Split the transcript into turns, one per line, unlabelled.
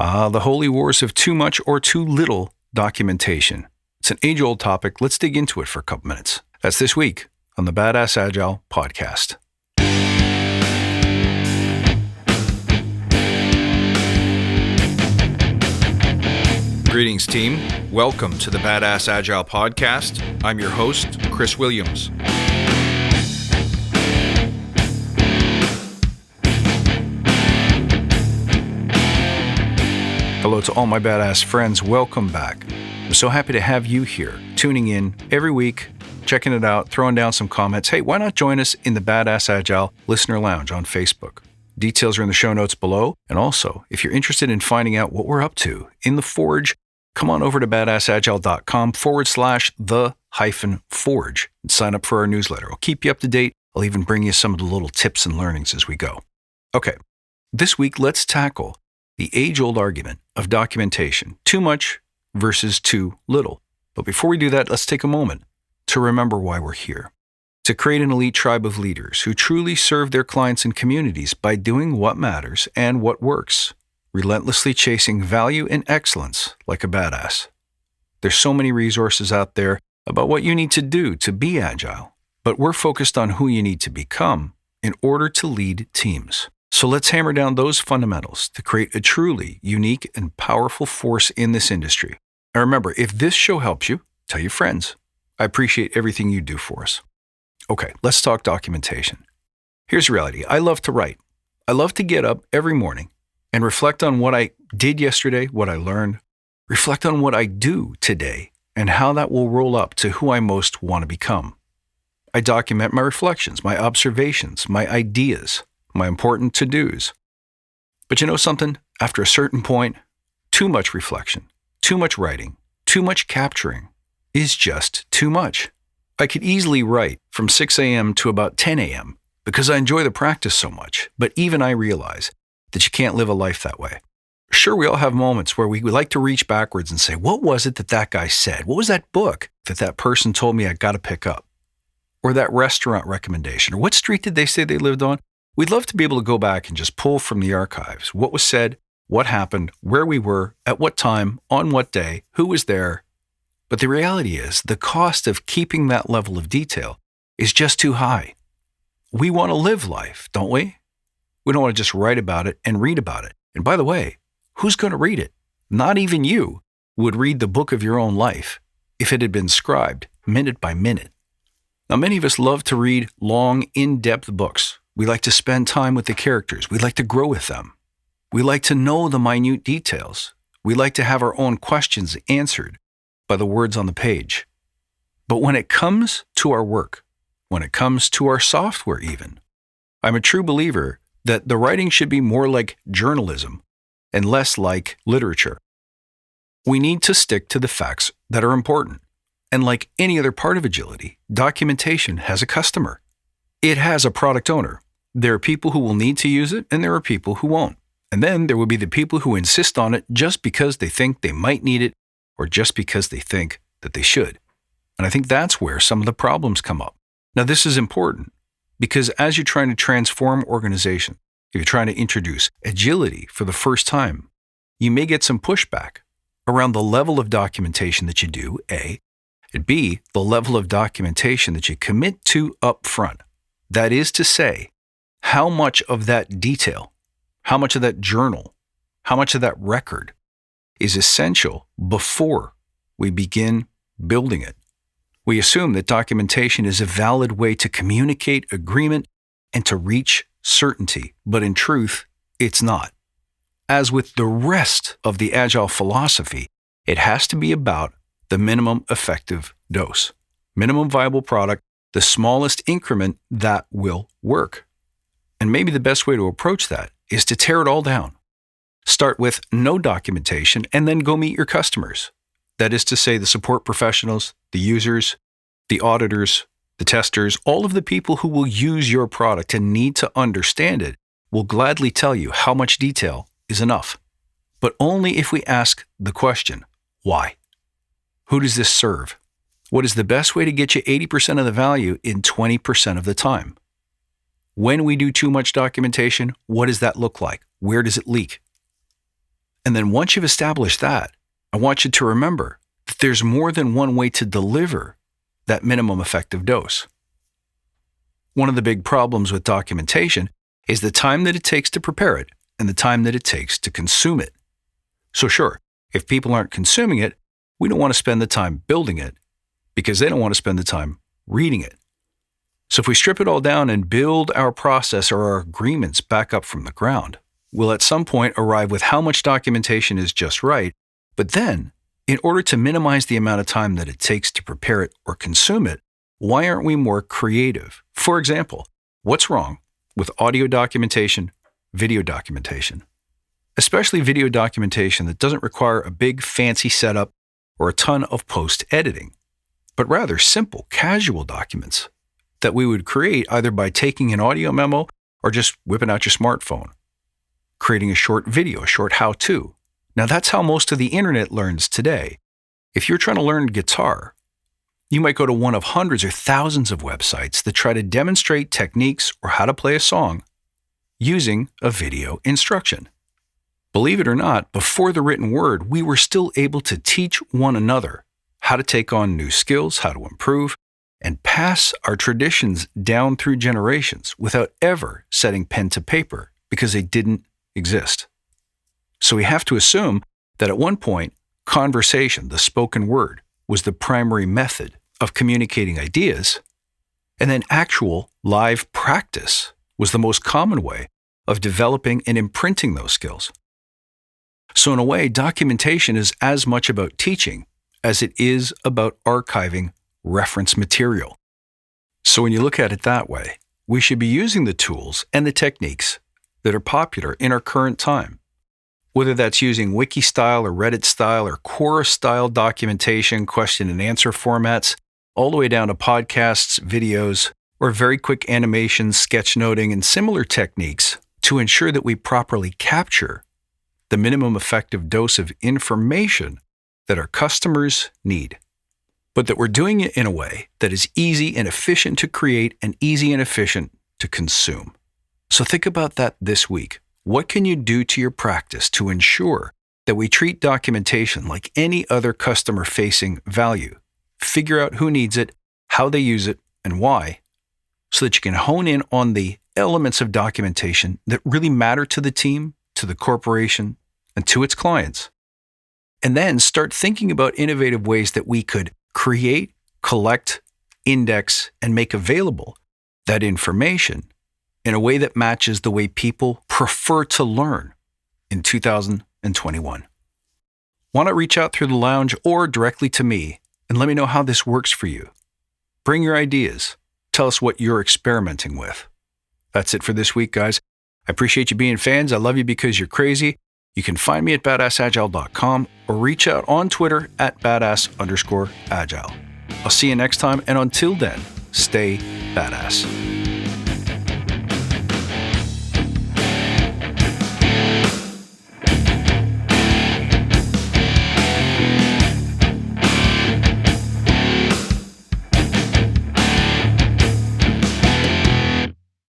The holy wars of too much or too little documentation. It's an age-old topic. Let's dig into it for a couple minutes. That's this week on the Badass Agile podcast. Greetings, team. Welcome to the Badass Agile podcast. I'm your host, Chris Williams. Hello to all my badass friends. Welcome back. I'm so happy to have you here, tuning in every week, checking it out, throwing down some comments. Hey, why not join us in the Badass Agile Listener Lounge on Facebook? Details are in the show notes below. And also, if you're interested in finding out what we're up to in the Forge, come on over to badassagile.com/the-forge and sign up for our newsletter. I'll keep you up to date. I'll even bring you some of the little tips and learnings as we go. Okay, this week, let's tackle the age-old argument of documentation, too much versus too little. But before we do that, let's take a moment to remember why we're here. To create an elite tribe of leaders who truly serve their clients and communities by doing what matters and what works, relentlessly chasing value and excellence like a badass. There's so many resources out there about what you need to do to be agile, but we're focused on who you need to become in order to lead teams. So let's hammer down those fundamentals to create a truly unique and powerful force in this industry. And remember, if this show helps you, tell your friends. I appreciate everything you do for us. Okay, let's talk documentation. Here's the reality. I love to write. I love to get up every morning and reflect on what I did yesterday, what I learned, reflect on what I do today, and how that will roll up to who I most want to become. I document my reflections, my observations, my ideas, my important to-dos. But you know something? After a certain point, too much reflection, too much writing, too much capturing is just too much. I could easily write from 6 a.m. to about 10 a.m. because I enjoy the practice so much, but even I realize that you can't live a life that way. Sure, we all have moments where we like to reach backwards and say, what was it that guy said? What was that book that person told me I got to pick up? Or that restaurant recommendation? Or what street did they say they lived on? We'd love to be able to go back and just pull from the archives what was said, what happened, where we were, at what time, on what day, who was there. But the reality is the cost of keeping that level of detail is just too high. We want to live life, don't we? We don't want to just write about it and read about it. And by the way, who's going to read it? Not even you would read the book of your own life if it had been scribed minute by minute. Now, many of us love to read long, in-depth books. We like to spend time with the characters. We like to grow with them. We like to know the minute details. We like to have our own questions answered by the words on the page. But when it comes to our work, when it comes to our software even, I'm a true believer that the writing should be more like journalism and less like literature. We need to stick to the facts that are important. And like any other part of agility, documentation has a customer. It has a product owner. There are people who will need to use it, and there are people who won't. And then there will be the people who insist on it just because they think they might need it or just because they think that they should. And I think that's where some of the problems come up. Now, this is important because as you're trying to transform organization, if you're trying to introduce agility for the first time, you may get some pushback around the level of documentation that you do, A, and B, the level of documentation that you commit to up front. That is to say, how much of that detail, how much of that journal, how much of that record is essential before we begin building it. We assume that documentation is a valid way to communicate agreement and to reach certainty, but in truth, it's not. As with the rest of the Agile philosophy, it has to be about the minimum effective dose, minimum viable product, the smallest increment that will work. And maybe the best way to approach that is to tear it all down. Start with no documentation and then go meet your customers. That is to say, the support professionals, the users, the auditors, the testers, all of the people who will use your product and need to understand it will gladly tell you how much detail is enough. But only if we ask the question, why? Who does this serve? What is the best way to get you 80% of the value in 20% of the time? When we do too much documentation, what does that look like? Where does it leak? And then once you've established that, I want you to remember that there's more than one way to deliver that minimum effective dose. One of the big problems with documentation is the time that it takes to prepare it and the time that it takes to consume it. So sure, if people aren't consuming it, we don't want to spend the time building it because they don't want to spend the time reading it. So if we strip it all down and build our process or our agreements back up from the ground, we'll at some point arrive with how much documentation is just right. But then, in order to minimize the amount of time that it takes to prepare it or consume it, why aren't we more creative? For example, what's wrong with audio documentation, video documentation? Especially video documentation that doesn't require a big fancy setup or a ton of post-editing, but rather simple, casual documents that we would create either by taking an audio memo or just whipping out your smartphone, creating a short video, a short how-to. Now that's how most of the internet learns today. If you're trying to learn guitar, you might go to one of hundreds or thousands of websites that try to demonstrate techniques or how to play a song using a video instruction. Believe it or not, before the written word, we were still able to teach one another how to take on new skills, how to improve, and pass our traditions down through generations without ever setting pen to paper because they didn't exist. So we have to assume that at one point, conversation, the spoken word, was the primary method of communicating ideas, and then actual live practice was the most common way of developing and imprinting those skills. So in a way, documentation is as much about teaching as it is about archiving reference material. So when you look at it that way, we should be using the tools and the techniques that are popular in our current time. Whether that's using wiki style or Reddit style or Quora style documentation, question and answer formats, all the way down to podcasts, videos, or very quick animations, sketchnoting, and similar techniques to ensure that we properly capture the minimum effective dose of information that our customers need, but that we're doing it in a way that is easy and efficient to create and easy and efficient to consume. So think about that this week. What can you do to your practice to ensure that we treat documentation like any other customer-facing value? Figure out who needs it, how they use it, and why, so that you can hone in on the elements of documentation that really matter to the team, to the corporation, and to its clients. And then start thinking about innovative ways that we could create, collect, index, and make available that information in a way that matches the way people prefer to learn in 2021. Why not reach out through the lounge or directly to me and let me know how this works for you? Bring your ideas. Tell us what you're experimenting with. That's it for this week, guys. I appreciate you being fans. I love you because you're crazy. You can find me at badassagile.com or reach out on Twitter at badass_agile. I'll see you next time, and until then, stay badass.